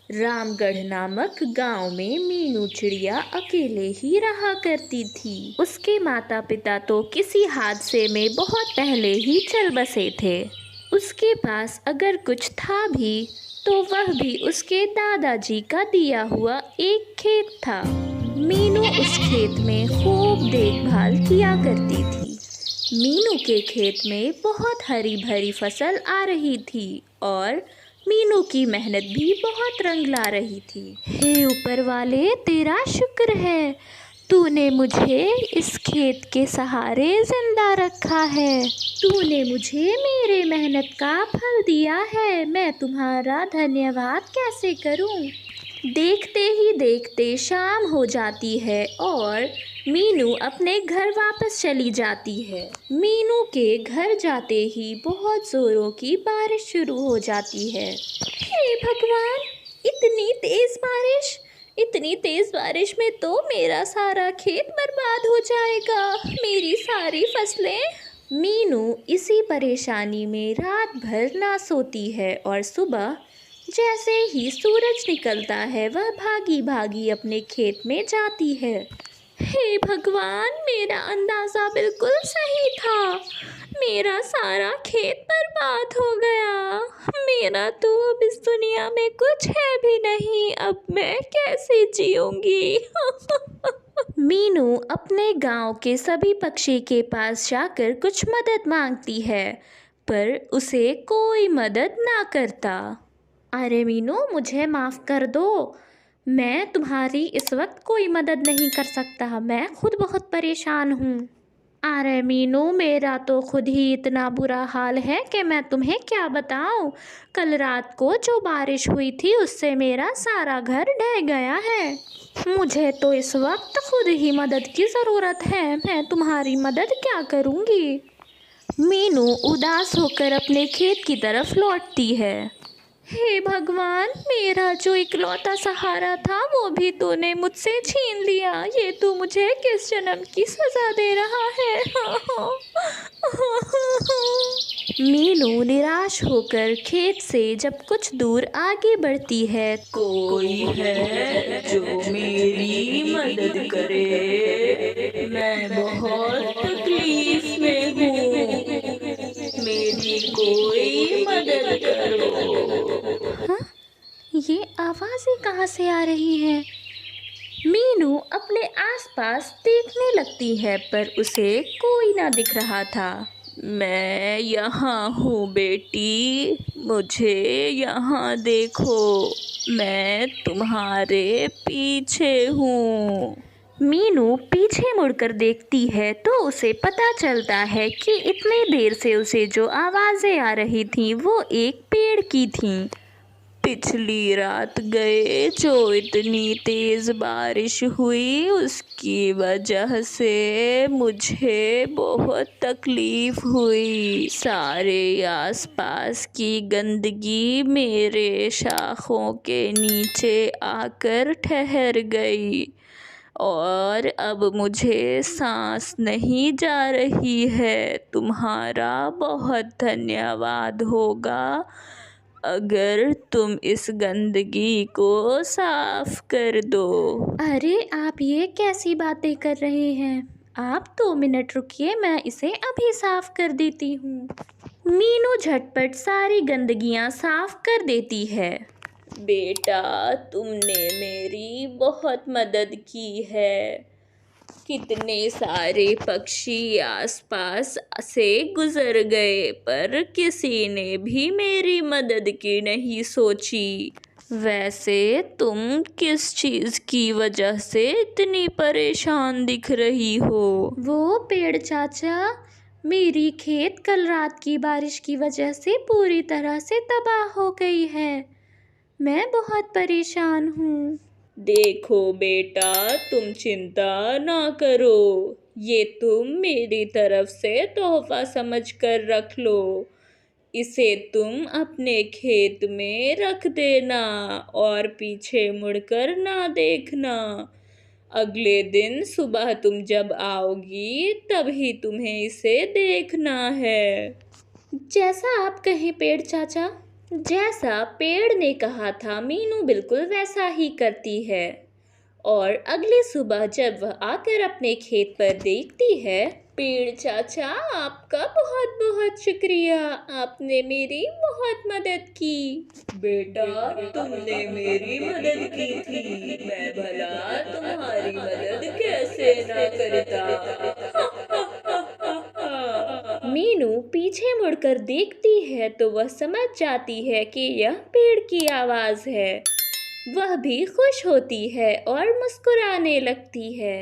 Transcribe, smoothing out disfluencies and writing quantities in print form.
रामगढ़ नामक गांव में मीनू चिड़िया अकेले ही रहा करती थी। उसके माता पिता तो किसी हादसे में बहुत पहले ही चल बसे थे। उसके पास अगर कुछ था भी तो वह भी उसके दादाजी का दिया हुआ एक खेत था। मीनू उस खेत में खूब देखभाल किया करती थी। मीनू के खेत में बहुत हरी भरी फसल आ रही थी और मीनू की मेहनत भी बहुत रंग ला रही थी। हे ऊपर वाले, तेरा शुक्र है, तूने मुझे इस खेत के सहारे जिंदा रखा है। तूने मुझे मेरे मेहनत का फल दिया है। मैं तुम्हारा धन्यवाद कैसे करूं? देखते ही देखते शाम हो जाती है और मीनू अपने घर वापस चली जाती है। मीनू के घर जाते ही बहुत जोरों की बारिश शुरू हो जाती है। हे भगवान, इतनी तेज बारिश में तो मेरा सारा खेत बर्बाद हो जाएगा, मेरी सारी फसलें। मीनू इसी परेशानी में रात भर ना सोती है और सुबह जैसे ही सूरज निकलता है वह भागी भागी अपने खेत में जाती है। हे भगवान, मेरा अंदाज़ा बिल्कुल सही था, मेरा सारा खेत बर्बाद हो गया। मेरा तो अब इस दुनिया में कुछ है भी नहीं, अब मैं कैसे जीऊंगी? मीनू अपने गांव के सभी पक्षी के पास जाकर कुछ मदद मांगती है, पर उसे कोई मदद ना करता। अरे मीनू, मुझे माफ़ कर दो, मैं तुम्हारी इस वक्त कोई मदद नहीं कर सकता, मैं खुद बहुत परेशान हूँ। अरे मीनू, मेरा तो खुद ही इतना बुरा हाल है कि मैं तुम्हें क्या बताऊँ। कल रात को जो बारिश हुई थी उससे मेरा सारा घर ढह गया है। मुझे तो इस वक्त खुद ही मदद की ज़रूरत है, मैं तुम्हारी मदद क्या करूँगी? मीनू उदास होकर अपने खेत की तरफ लौटती है। हे भगवान, मेरा जो इकलौता सहारा था वो भी तूने मुझसे छीन लिया। ये तू मुझे किस जन्म की सजा दे रहा है? मीनू निराश होकर खेत से जब कुछ दूर आगे बढ़ती है। कोई है जो मेरी मदद करे, मैं बहुत तकलीफ में हूँ, मेरी कोई मदद करो। हाँ, ये आवाज़ें कहाँ से आ रही हैं? मीनू अपने आसपास देखने लगती है पर उसे कोई ना दिख रहा था। मैं यहाँ हूँ बेटी, मुझे यहाँ देखो, मैं तुम्हारे पीछे हूँ। मीनू पीछे मुड़कर देखती है तो उसे पता चलता है कि इतनी देर से उसे जो आवाज़ें आ रही थीं वो एक पेड़ की थीं। पिछली रात गए जो इतनी तेज बारिश हुई उसकी वजह से मुझे बहुत तकलीफ हुई। सारे आसपास की गंदगी मेरे शाखों के नीचे आकर ठहर गई और अब मुझे सांस नहीं जा रही है। तुम्हारा बहुत धन्यवाद होगा अगर तुम इस गंदगी को साफ कर दो। अरे, आप ये कैसी बातें कर रहे हैं? आप 2 मिनट रुकिए, मैं इसे अभी साफ कर देती हूँ। मीनू झटपट सारी गंदगियाँ साफ कर देती है। बेटा, तुमने मेरी बहुत मदद की है। कितने सारे पक्षी आसपास से गुजर गए पर किसी ने भी मेरी मदद की नहीं सोची। वैसे तुम किस चीज़ की वजह से इतनी परेशान दिख रही हो? वो पेड़ चाचा, मेरी खेत कल रात की बारिश की वजह से पूरी तरह से तबाह हो गई है। मैं बहुत परेशान हूँ। देखो बेटा, तुम चिंता ना करो, ये तुम मेरी तरफ से तोहफा समझ कर रख लो। इसे तुम अपने खेत में रख देना और पीछे मुड़कर ना देखना। अगले दिन सुबह तुम जब आओगी तभी तुम्हें इसे देखना है। जैसा आप कहें पेड़ चाचा, जैसा पेड़ ने कहा था मीनू बिल्कुल वैसा ही करती है। और अगली सुबह जब वह आकर अपने खेत पर देखती है, पेड़ चाचा, आपका बहुत बहुत शुक्रिया, आपने मेरी बहुत मदद की। बेटा, तुमने मेरी मदद की थी, मैं भला तुम्हारी मदद कैसे ना करता। मीनू पीछे मुड़कर देखती है तो वह समझ जाती है कि यह पेड़ की आवाज़ है। वह भी खुश होती है और मुस्कुराने लगती है।